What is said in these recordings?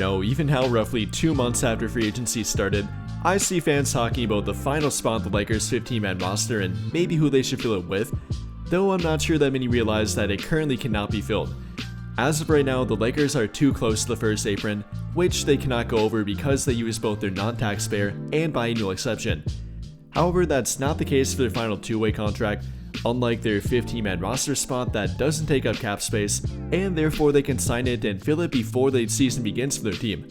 Even how roughly 2 months after free agency started, I see fans talking about the final spot on the Lakers' 15-man roster and maybe who they should fill it with, though I'm not sure that many realize that it currently cannot be filled. As of right now, the Lakers are too close to the first apron, which they cannot go over because they use both their non-taxpayer and biannual exception. However, that's not the case for their final two-way contract, unlike their 15-man roster spot that doesn't take up cap space, and therefore they can sign it and fill it before the season begins for their team.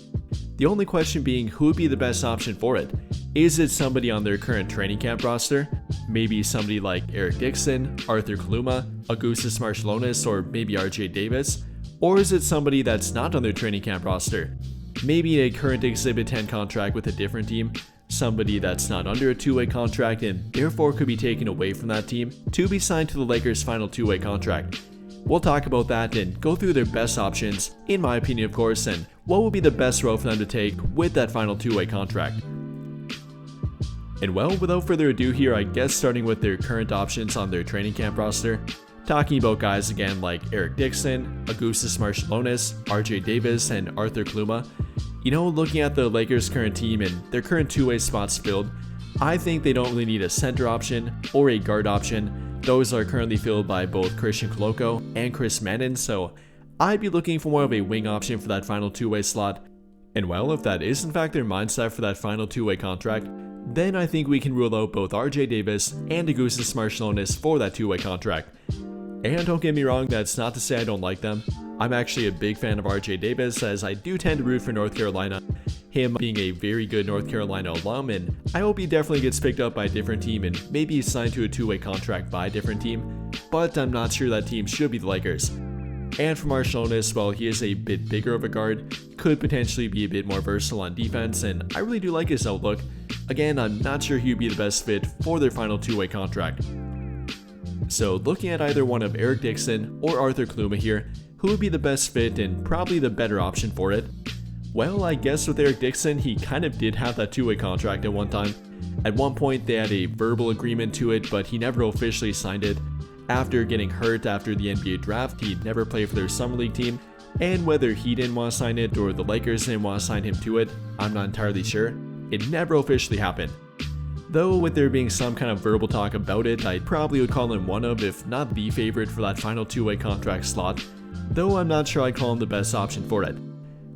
The only question being who would be the best option for it. Is it somebody on their current training camp roster? Maybe somebody like Eric Dixon, Arthur Kaluma, Augustas Marciulionis, or maybe RJ Davis? Or is it somebody that's not on their training camp roster? Maybe a current Exhibit 10 contract with a different team? Somebody that's not under a two-way contract and therefore could be taken away from that team to be signed to the Lakers' final two-way contract. We'll talk about that and go through their best options, in my opinion of course, and what will be the best road for them to take with that final two-way contract. And well, without further ado here, I guess starting with their current options on their training camp roster, talking about guys again like Eric Dixon, Augustas Marciulionis, RJ Davis, and Arthur Kaluma. Looking at the Lakers' current team and their current two-way spots filled, I think they don't really need a center option or a guard option. Those are currently filled by both Christian Koloko and Chris Manning, so I'd be looking for more of a wing option for that final two-way slot. And well, if that is in fact their mindset for that final two-way contract, then I think we can rule out both RJ Davis and Augustas Marciulionis for that two-way contract. And don't get me wrong, that's not to say I don't like them. I'm actually a big fan of RJ Davis, as I do tend to root for North Carolina, him being a very good North Carolina alum, and I hope he definitely gets picked up by a different team and maybe signed to a two-way contract by a different team, but I'm not sure that team should be the Lakers. And for Marciulionis, while he is a bit bigger of a guard, could potentially be a bit more versatile on defense, and I really do like his outlook. Again, I'm not sure he would be the best fit for their final two-way contract. So looking at either one of Eric Dixon or Arthur Kaluma here, who would be the best fit and probably the better option for it? Well, I guess with Eric Dixon, he kind of did have that two-way contract at one time. At one point, they had a verbal agreement to it, but he never officially signed it. After getting hurt after the NBA draft, he never played for their summer league team, and whether he didn't want to sign it or the Lakers didn't want to sign him to it, I'm not entirely sure. It never officially happened. Though with there being some kind of verbal talk about it, I probably would call him one of, if not the favorite for that final two-way contract slot, though I'm not sure I'd call him the best option for it.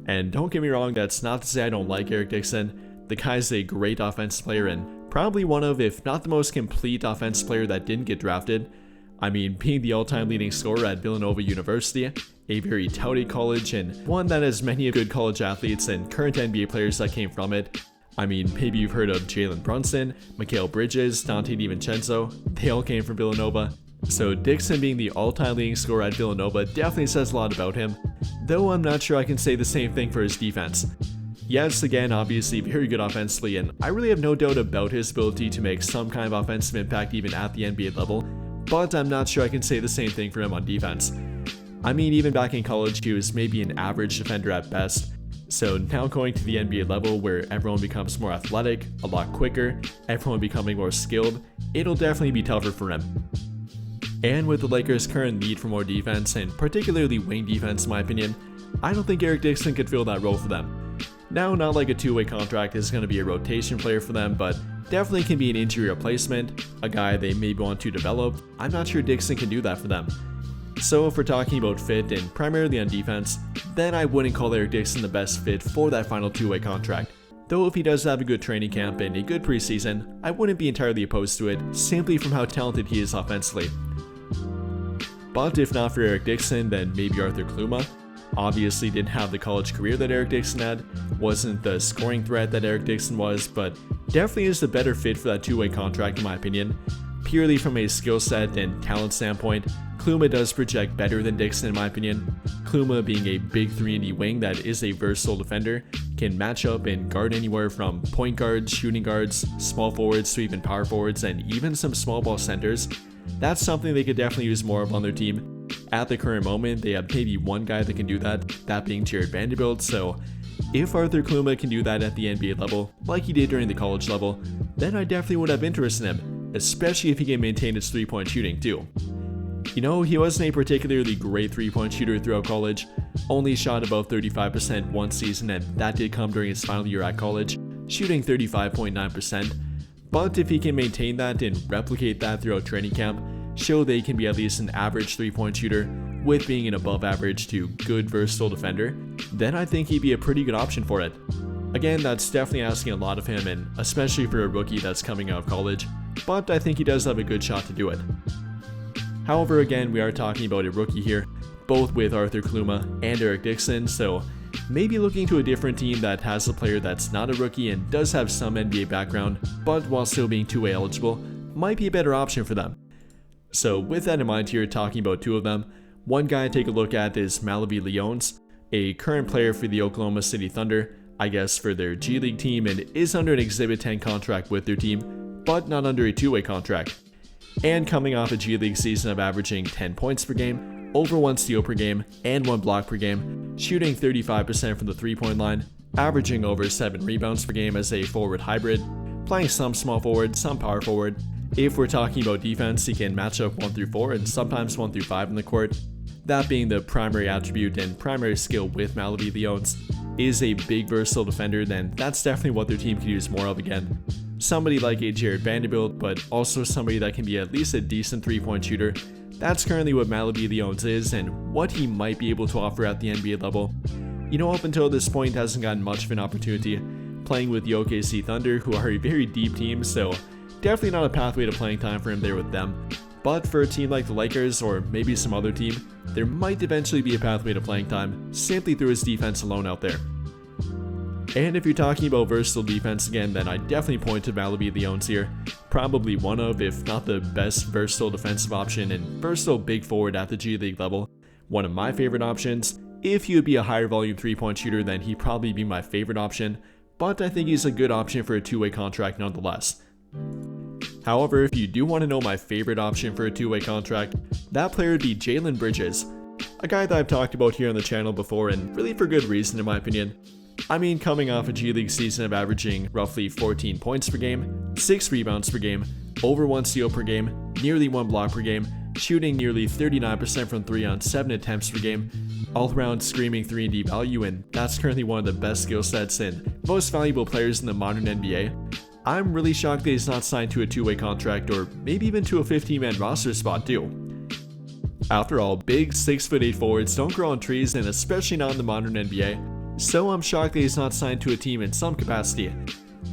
And don't get me wrong, that's not to say I don't like Eric Dixon. The guy's a great offensive player and probably one of, if not the most complete offensive player that didn't get drafted. I mean, being the all-time leading scorer at Villanova University, a very touted college and one that has many good college athletes and current NBA players that came from it. I mean, maybe you've heard of Jaylen Bridges, Bridges, Dante DiVincenzo, they all came from Villanova. So Dixon being the all-time leading scorer at Villanova definitely says a lot about him, though I'm not sure I can say the same thing for his defense. Yes, again, obviously very good offensively, and I really have no doubt about his ability to make some kind of offensive impact even at the NBA level, but I'm not sure I can say the same thing for him on defense. I mean, even back in college, he was maybe an average defender at best. So now going to the NBA level where everyone becomes more athletic, a lot quicker, everyone becoming more skilled, it'll definitely be tougher for him. And with the Lakers' current need for more defense, and particularly wing defense in my opinion, I don't think Eric Dixon could fill that role for them. Now, not like a two-way contract is going to be a rotation player for them, but definitely can be an injury replacement, a guy they maybe want to develop. I'm not sure Dixon can do that for them. So if we're talking about fit and primarily on defense, then I wouldn't call Eric Dixon the best fit for that final two-way contract. Though if he does have a good training camp and a good preseason, I wouldn't be entirely opposed to it, simply from how talented he is offensively. But if not for Eric Dixon, then maybe Arthur Kaluma. Obviously didn't have the college career that Eric Dixon had, wasn't the scoring threat that Eric Dixon was, but definitely is the better fit for that two-way contract in my opinion. Purely from a skill set and talent standpoint, Kaluma does project better than Dixon in my opinion. Kaluma being a big 3-and-D wing that is a versatile defender, can match up and guard anywhere from point guards, shooting guards, small forwards to even power forwards, and even some small ball centers. That's something they could definitely use more of on their team. At the current moment, they have maybe one guy that can do that being Jared Vanderbilt, so if Arthur Kaluma can do that at the NBA level, like he did during the college level, then I definitely would have interest in him, especially if he can maintain his 3-point shooting too. You know, he wasn't a particularly great three-point shooter throughout college, only shot above 35% one season, and that did come during his final year at college, shooting 35.9%. But if he can maintain that and replicate that throughout training camp, show they can be at least an average three-point shooter with being an above average to good versatile defender, then I think he'd be a pretty good option for it. Again, that's definitely asking a lot of him, and especially for a rookie that's coming out of college, but I think he does have a good shot to do it. However, again, we are talking about a rookie here, both with Arthur Kaluma and Eric Dixon, so maybe looking to a different team that has a player that's not a rookie and does have some NBA background, but while still being two-way eligible, might be a better option for them. So with that in mind here, talking about two of them, one guy to take a look at is Malavi Leons, a current player for the Oklahoma City Thunder, I guess for their G League team, and is under an Exhibit 10 contract with their team, but not under a two-way contract. And coming off a G League season of averaging 10 points per game, over 1 steal per game, and 1 block per game, shooting 35% from the three-point line, averaging over 7 rebounds per game as a forward hybrid, playing some small forward, some power forward. If we're talking about defense, he can match up 1 through 4 and sometimes 1 through 5 in the court. That being the primary attribute and primary skill with Malavi Leons, is a big versatile defender, then that's definitely what their team could use more of again. Somebody like a Jared Vanderbilt, but also somebody that can be at least a decent three-point shooter. That's currently what Malavi Leons is and what he might be able to offer at the NBA level. You know, up until this point hasn't gotten much of an opportunity, playing with the OKC Thunder, who are a very deep team, so definitely not a pathway to playing time for him there with them. But for a team like the Lakers, or maybe some other team, there might eventually be a pathway to playing time, simply through his defense alone out there. And if you're talking about versatile defense again, then I definitely point to Malavi Leons here. Probably one of, if not the best versatile defensive option and versatile big forward at the G League level. One of my favorite options. If he would be a higher volume three-point shooter, then he'd probably be my favorite option, but I think he's a good option for a two-way contract nonetheless. However, if you do want to know my favorite option for a two-way contract, that player would be Jaylen Bridges, a guy that I've talked about here on the channel before, and really for good reason in my opinion. I mean, coming off a G League season of averaging roughly 14 points per game, 6 rebounds per game, over 1 steal per game, nearly 1 block per game, shooting nearly 39% from 3 on 7 attempts per game, all around screaming 3-and-D value, and that's currently one of the best skill sets and most valuable players in the modern NBA. I'm really shocked that he's not signed to a two-way contract or maybe even to a 15-man roster spot too. After all, big 6'8" forwards don't grow on trees, and especially not in the modern NBA, so I'm shocked that he's not signed to a team in some capacity.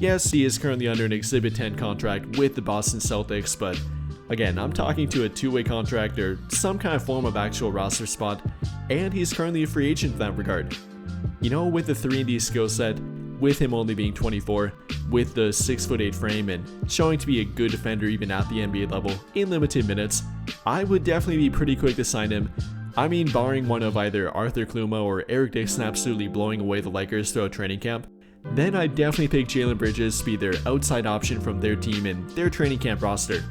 Yes, he is currently under an Exhibit 10 contract with the Boston Celtics, but again, I'm talking to a two-way contract or some kind of form of actual roster spot, and he's currently a free agent in that regard. You know, with the 3-and-D skill set, with him only being 24, with the 6'8" frame and showing to be a good defender even at the NBA level in limited minutes, I would definitely be pretty quick to sign him. I mean, barring one of either Arthur Kaluma or Eric Dixon absolutely blowing away the Lakers throughout training camp, then I'd definitely pick Jaylen Bridges to be their outside option from their team and their training camp roster.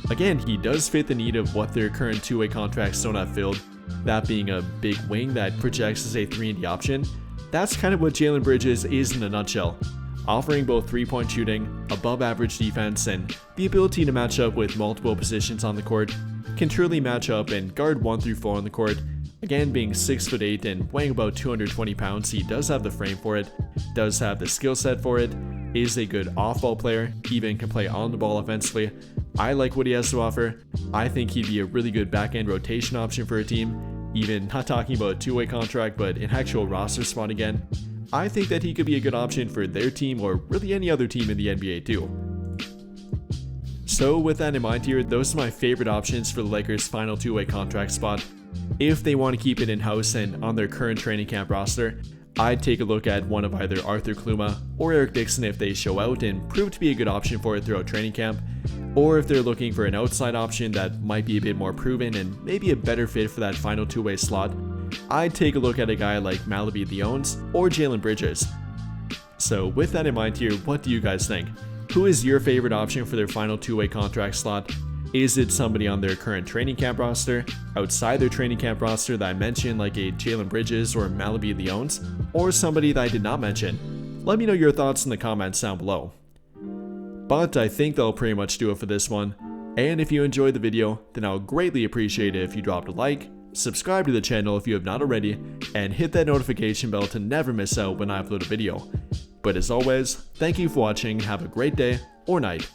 Again, he does fit the need of what their current two-way contracts don't have filled, that being a big wing that projects as a 3-and-D option. That's kind of what Jaylen Bridges is in a nutshell, offering both three-point shooting, above average defense, and the ability to match up with multiple positions on the court, can truly match up and guard 1 through 4 on the court. Again, being 6'8" and weighing about 220 pounds, he does have the frame for it, does have the skill set for it, is a good off-ball player, even can play on the ball offensively. I like what he has to offer. I think he'd be a really good back-end rotation option for a team, even not talking about a two-way contract, but an actual roster spot again. I think that he could be a good option for their team or really any other team in the NBA too. So with that in mind here, those are my favorite options for the Lakers' final two-way contract spot. If they want to keep it in-house and on their current training camp roster, I'd take a look at one of either Arthur Kaluma or Eric Dixon if they show out and prove to be a good option for it throughout training camp, or if they're looking for an outside option that might be a bit more proven and maybe a better fit for that final two-way slot, I'd take a look at a guy like Malavi Leons or Jaylen Bridges. So with that in mind here, what do you guys think? Who is your favorite option for their final two-way contract slot? Is it somebody on their current training camp roster, outside their training camp roster that I mentioned like a Jaylen Bridges or Malavi Leons, or somebody that I did not mention? Let me know your thoughts in the comments down below. But I think that'll pretty much do it for this one. And if you enjoyed the video, then I would greatly appreciate it if you dropped a like, subscribe to the channel if you have not already, and hit that notification bell to never miss out when I upload a video. But as always, thank you for watching, have a great day or night.